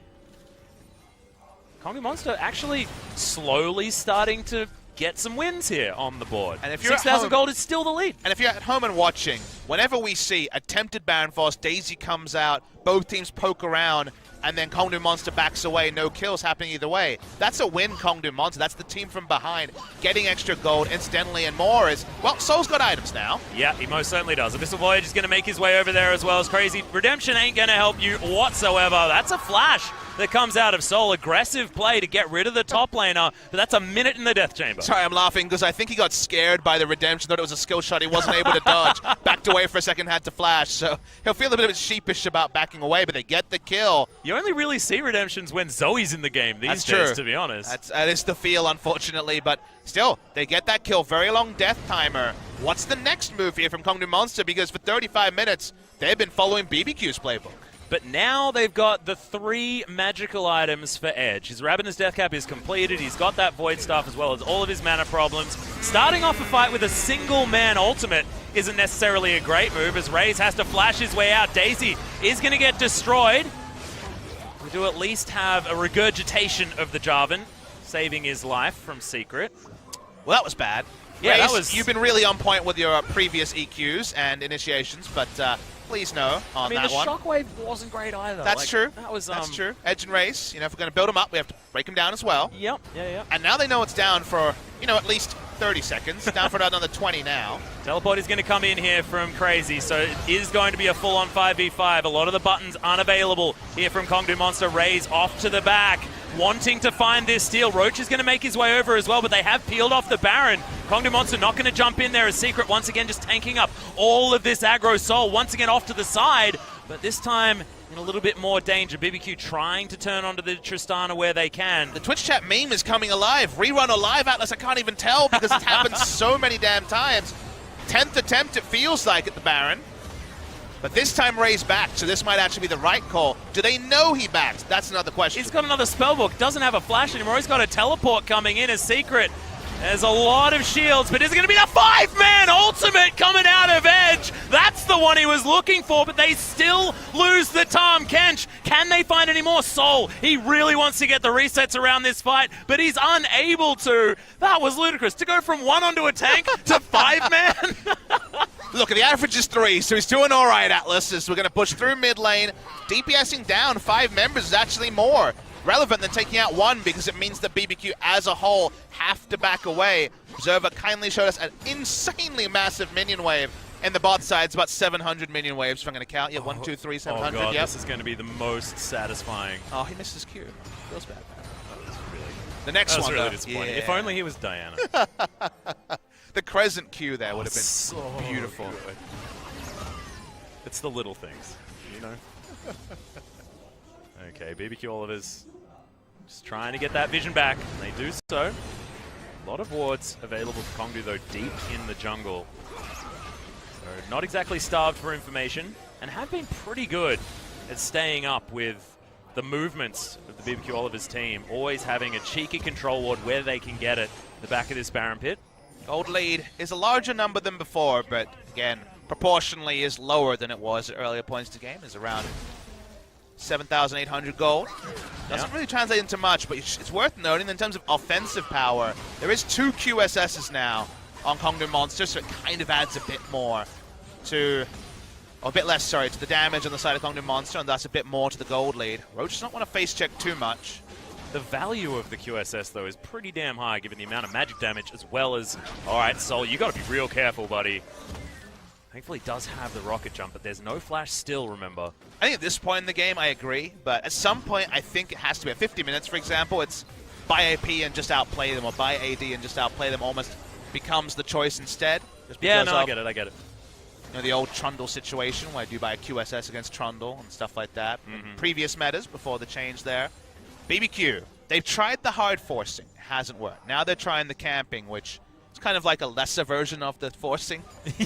Kongdoo Monster actually slowly starting to get some wins here on the board. And if you're 6,000 gold is still the lead. And if you're at home and watching, whenever we see attempted Baron Force, Daisy comes out, both teams poke around, and then Kongdoo Monster backs away, no kills happening either way. That's a win, Kongdoo Monster. That's the team from behind, getting extra gold incidentally and more is, well, Sol's got items now. Yeah, he most certainly does. Abyssal Voyage is going to make his way over there as well as Crazy. Redemption ain't going to help you whatsoever. That's a flash that comes out of Sol. Aggressive play to get rid of the top laner, but that's a minute in the death chamber. Sorry, I'm laughing because I think he got scared by the Redemption, thought it was a skill shot. He wasn't able to dodge. Backed away for a second, had to flash. So he'll feel a bit sheepish about backing away, but they get the kill. You only really see Redemptions when Zoe's in the game these days, to be honest. That is the feel, unfortunately, but still, they get that kill. Very long death timer. What's the next move here from Kongdoo Monster? Because for 35 minutes, they've been following BBQ's playbook. But now they've got the 3 magical items for Edge. His Rabadon's Death Cap is completed. He's got that Void Staff as well as all of his mana problems. Starting off a fight with a single-man ultimate isn't necessarily a great move as Raze has to flash his way out. Daisy is going to get destroyed. We do at least have a regurgitation of the Jarvan, saving his life from Secret. Well, that was bad. Yeah, Raze, that was... You've been really on point with your previous EQs and initiations, but please no on that one. The shockwave wasn't great either. That's true. That's true. Edge and Race, if we're going to build them up, we have to break them down as well. Yep, yeah. And now they know it's down for, at least 30 seconds. Down for another 20 now. Teleport is going to come in here from Crazy, so it is going to be a full-on 5v5. A lot of the buttons unavailable here from Kongdoo Monster. Raze off to the back, wanting to find this steal. Roach is going to make his way over as well, but they have peeled off the Baron. Kongdoo Monster not going to jump in there as Secret once again just tanking up all of this aggro Sol once again off to the side, but this time in a little bit more danger. BBQ trying to turn onto the Tristana where they can. The Twitch chat meme is coming alive. Rerun or live Atlas, I can't even tell because it's happened so many damn times. 10th attempt it feels like at the Baron. But this time Ray's back, so this might actually be the right call. Do they know he backed? That's another question. He's got another spellbook, doesn't have a flash anymore. He's got a teleport coming in as Secret. There's a lot of shields, but is it going to be the 5-man ultimate coming out of Edge? That's the one he was looking for, but they still lose the Tahm Kench. Can they find any more? Sol, he really wants to get the resets around this fight, but he's unable to. That was ludicrous. To go from 1 onto a tank to 5-man? Look, the average is 3, so he's doing all right, Atlas. As we're going to push through mid lane. DPSing down 5 members is actually more relevant than taking out 1 because it means that BBQ as a whole have to back away. Observer kindly showed us an insanely massive minion wave in the bot side. It's about 700 minion waves, if I'm going to count. Yeah, 1, 2, 3, 700. Oh God, yep. This is going to be the most satisfying. Oh, he missed his Q. Feels bad. Really, the next one, really though. disappointing. Yeah. If only he was Diana. The crescent Q there would have been so beautiful. Good. It's the little things, Okay, BBQ Olivers just trying to get that vision back. They do so. A lot of wards available for Kongdoo, though, deep in the jungle. So not exactly starved for information, and have been pretty good at staying up with the movements of the BBQ Olivers team, always having a cheeky control ward where they can get it, the back of this Baron pit. Gold lead is a larger number than before, but again, proportionally is lower than it was at earlier points of the game. Is around 7,800 gold. Doesn't really translate into much, but it's worth noting that in terms of offensive power, there is 2 QSSs now on Kongdoo Monster, so it kind of adds a bit more to, or a bit less, sorry, to the damage on the side of Kongdoo Monster, and thus a bit more to the gold lead. Roach does not want to face check too much. The value of the QSS, though, is pretty damn high, given the amount of magic damage, as well as... Alright, Sol, you got to be real careful, buddy. Thankfully, he does have the rocket jump, but there's no flash still, remember. I think at this point in the game, I agree, but at some point, I think it has to be at 50 minutes, for example, it's buy AP and just outplay them, or buy AD and just outplay them almost becomes the choice instead. Yeah, no, I get it, I get it. You know, the old Trundle situation where I do buy a QSS against Trundle and stuff like that. Previous metas before the change there. BBQ, they've tried the hard forcing, hasn't worked. Now they're trying the camping, which is kind of like a lesser version of the forcing.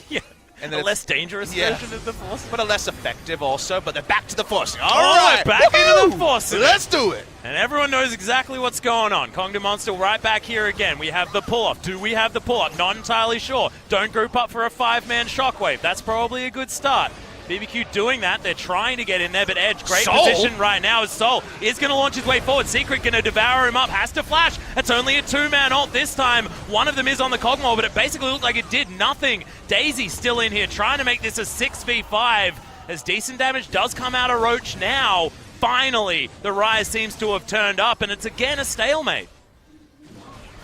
Yeah. And a less dangerous version of the forcing. But a less effective also, but they're back to the forcing. All right, back into the forcing. Let's do it. And everyone knows exactly what's going on. Kongdoo Monster right back here again. We have the pull-off. Do we have the pull-up? Not entirely sure. Don't group up for a 5-man shockwave. That's probably a good start. BBQ doing that. They're trying to get in there, but Edge, great position right now as Sol is going to launch his way forward. Secret going to devour him up, has to flash. It's only a 2-man ult this time. One of them is on the Cogmore, but it basically looked like it did nothing. Daisy still in here, trying to make this a 6v5, as decent damage does come out of Roach now. Finally, the Rise seems to have turned up, and it's again a stalemate.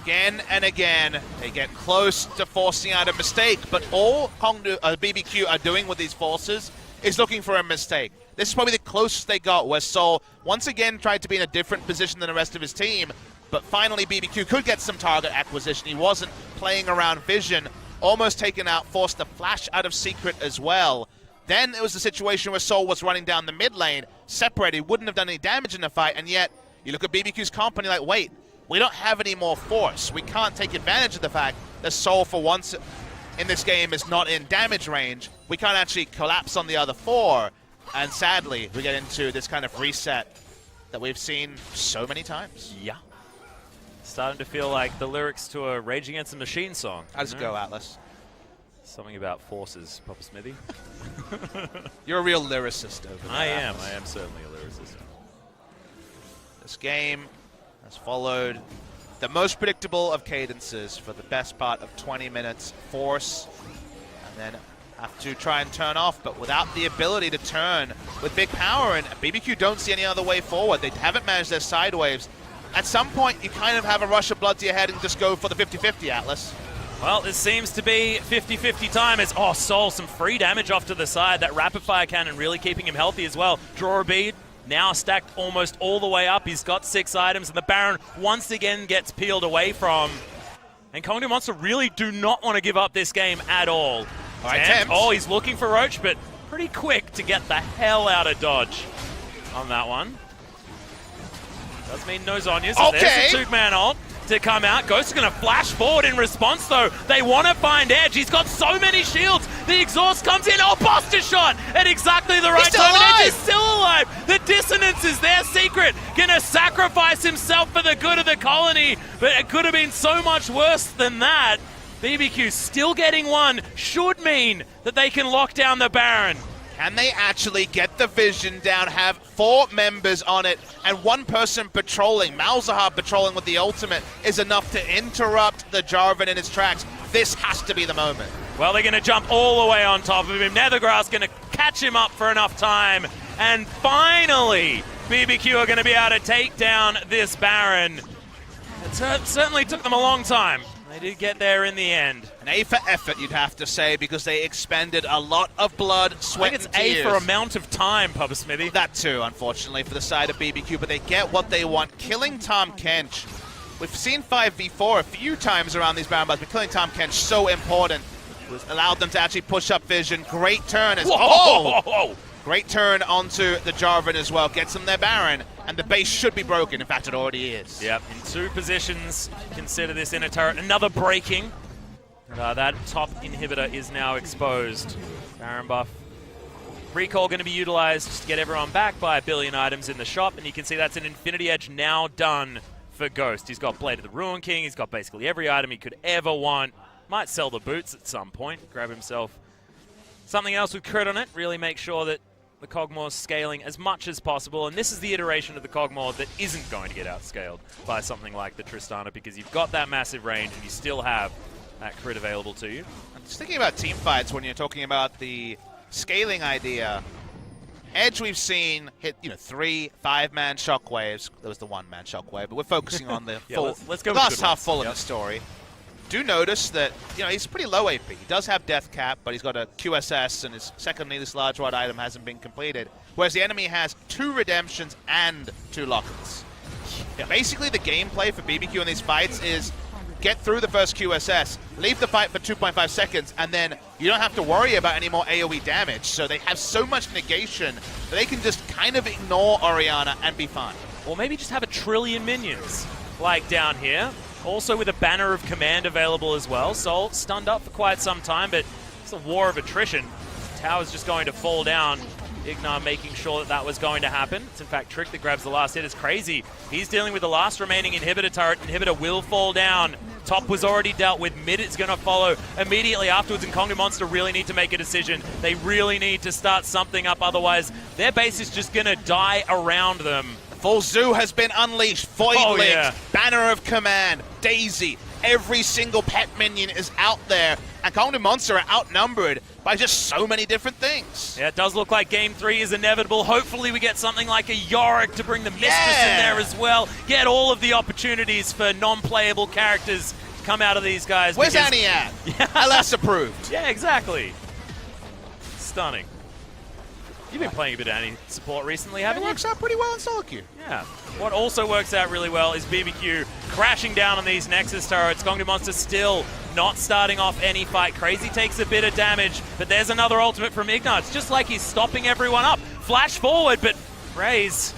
Again and again, they get close to forcing out a mistake, but all Kongdoo, BBQ are doing with these forces is looking for a mistake. This is probably the closest they got, where Sol once again tried to be in a different position than the rest of his team, but finally BBQ could get some target acquisition. He wasn't playing around vision, almost taken out, forced the flash out of Secret as well. Then it was a situation where Sol was running down the mid lane, separated, wouldn't have done any damage in the fight, and yet you look at BBQ's comp and you're like, wait, we don't have any more force. We can't take advantage of the fact that Sol, for once in this game, is not in damage range. We can't actually collapse on the other 4. And sadly, we get into this kind of reset that we've seen so many times. Yeah. Starting to feel like the lyrics to a Rage Against the Machine song. How does it go, Atlas? Something about forces, Papa Smithy. You're a real lyricist over there. I am certainly a lyricist. This game has followed the most predictable of cadences for the best part of 20 minutes. Force, and then have to try and turn off, but without the ability to turn with big power, and BBQ don't see any other way forward. They haven't managed their side waves. At some point, you kind of have a rush of blood to your head and just go for the 50-50, Atlas. Well, this seems to be 50-50 time as, Sol, some free damage off to the side. That rapid fire cannon really keeping him healthy as well. Draw a bead. Now stacked almost all the way up. He's got 6 items, and the Baron once again gets peeled away from. And Kongdoo Monster really do not want to give up this game at all. All right, he's looking for Roach, but pretty quick to get the hell out of dodge on that one. Does mean no Zonyas. So there's a 2-man ult to come out. Ghost is going to flash forward in response, though. They want to find Edge. He's got so many shields. The exhaust comes in. Buster shot at exactly the right time. And Edge is still alive. The dissonance is there. Secret going to sacrifice himself for the good of the colony, but it could have been so much worse than that. BBQ still getting one should mean that they can lock down the Baron. Can they actually get the vision down, have 4 members on it, and 1 person patrolling, Malzahar patrolling with the ultimate, is enough to interrupt the Jarvan in his tracks? This has to be the moment. Well, they're going to jump all the way on top of him. Nethergrass going to catch him up for enough time. And finally, BBQ are going to be able to take down this Baron. It certainly took them a long time. They did get there in the end. An A for effort, you'd have to say, because they expended a lot of blood, sweat, and tears. I think it's A for amount of time, Papa Smithy. That too, unfortunately, for the side of BBQ, but they get what they want. Killing Tahm Kench. We've seen 5v4 a few times around these Baron Battles, but killing Tahm Kench so important. It allowed them to actually push up vision. Great turn as Great turn onto the Jarvan as well. Gets them their Baron, and the base should be broken. In fact, it already is. Yep, in 2 positions. Consider this inner turret. Another breaking. That top inhibitor is now exposed. Baron buff. Recall going to be utilized just to get everyone back by 1 billion items in the shop, and you can see that's an Infinity Edge now done for Ghost. He's got Blade of the Ruin King. He's got basically every item he could ever want. Might sell the boots at some point. Grab himself something else with crit on it. Really make sure that the Kog'Maw scaling as much as possible, and this is the iteration of the Kog'Maw that isn't going to get outscaled by something like the Tristana, because you've got that massive range and you still have that crit available to you. I'm just thinking about team fights when you're talking about the scaling idea. Edge we've seen hit, 3, 5-man shockwaves. There was the 1-man shockwave, but we're focusing on the Yeah, full, let's go the with glass good half ones. full in Yep. the story. Do notice that, he's pretty low AP. He does have death cap, but he's got a QSS, and his second needless large rod item hasn't been completed. Whereas the enemy has 2 redemptions and 2 lockets. Yeah. Basically, the gameplay for BBQ in these fights is get through the first QSS, leave the fight for 2.5 seconds, and then you don't have to worry about any more AoE damage. So they have so much negation that they can just kind of ignore Orianna and be fine. Or maybe just have a trillion minions, like down here. Also with a banner of command available as well. Sol stunned up for quite some time, but it's a war of attrition. Tower's just going to fall down. Ignar making sure that that was going to happen. It's in fact Trick that grabs the last hit. It's crazy. He's dealing with the last remaining inhibitor turret. Inhibitor will fall down. Top was already dealt with. Mid is going to follow immediately afterwards, and Kongdoo Monster really need to make a decision. They really need to start something up, otherwise their base is just going to die around them. Full Zoo has been unleashed. Voidlings, Oh, yeah. Banner of Command, Daisy. Every single pet minion is out there, and Kongdoo Monster are outnumbered by just so many different things. Yeah, it does look like Game 3 is inevitable. Hopefully we get something like a Yorick to bring the Mistress in there as well. Get all of the opportunities for non-playable characters to come out of these guys. Where's because- Annie at? Yeah. LS approved. Yeah, exactly. Stunning. You've been playing a bit of Annie support recently, It haven't you? works out pretty well in solo queue. Yeah. What also works out really well is BBQ crashing down on these Nexus turrets. Kongdoo Monster still not starting off any fight. Crazy takes a bit of damage, but there's another ultimate from Ignar. It's just like he's stopping everyone up. Flash forward, but Raze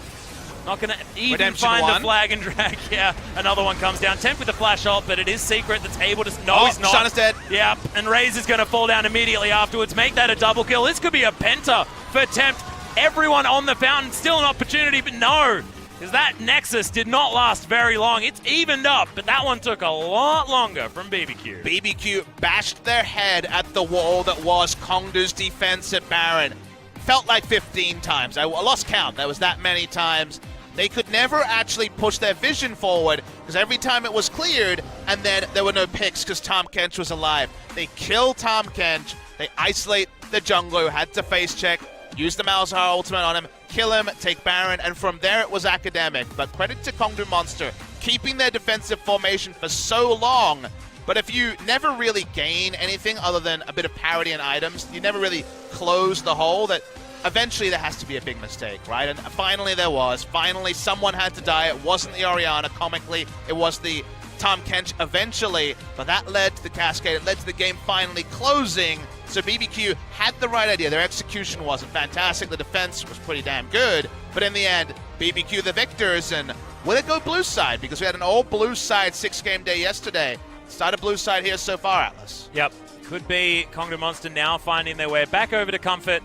not going to even Redemption find one. the flag and drag. Yeah, another one comes down. Temp with the flash ult, but it is secret. That's able to... No, he's not. Sun is dead. Yeah, and Raze is going to fall down immediately afterwards. Make that a double kill. This could be a penta for Tempt. Everyone on the fountain, still an opportunity, but no. Because that Nexus did not last very long. It's evened up, but that one took a lot longer from BBQ. BBQ bashed their head at the wall that was Kongdoo's defense at Baron. Felt like 15 times. I lost count. There was that many times. They could never actually push their vision forward because every time it was cleared, and then there were no picks because Tahm Kench was alive. They kill Tahm Kench. They isolate the jungler who had to face check, use the Malzahar ultimate on him, kill him, take Baron, and from there it was academic. But credit to Kongdoo Monster, keeping their defensive formation for so long. But if you never really gain anything other than a bit of parity in items, you never really close the hole, that eventually there has to be a big mistake, right? And finally there was. Finally someone had to die. It wasn't the Orianna, comically. It was the Tahm Kench eventually, but that led to the cascade. It led to the game finally closing. So BBQ had the right idea. Their execution wasn't fantastic. The defense was pretty damn good. But in the end, BBQ the victors. And will it go blue side? Because we had an all blue side 6-game day yesterday. Started blue side here so far, Atlas. Yep. Could be Kongdoo Monster now finding their way back over to Comfort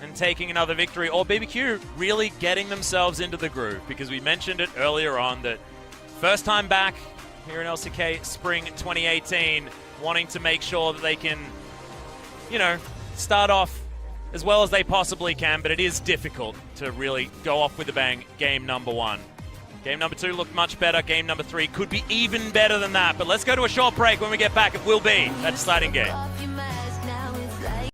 and taking another victory. Or BBQ really getting themselves into the groove. Because we mentioned it earlier on that first time back here in LCK Spring 2018, wanting to make sure that they can, start off as well as they possibly can, but it is difficult to really go off with a bang game number 1. Game number 2 looked much better. Game number 3 could be even better than that, but let's go to a short break. When we get back, it will be that deciding game.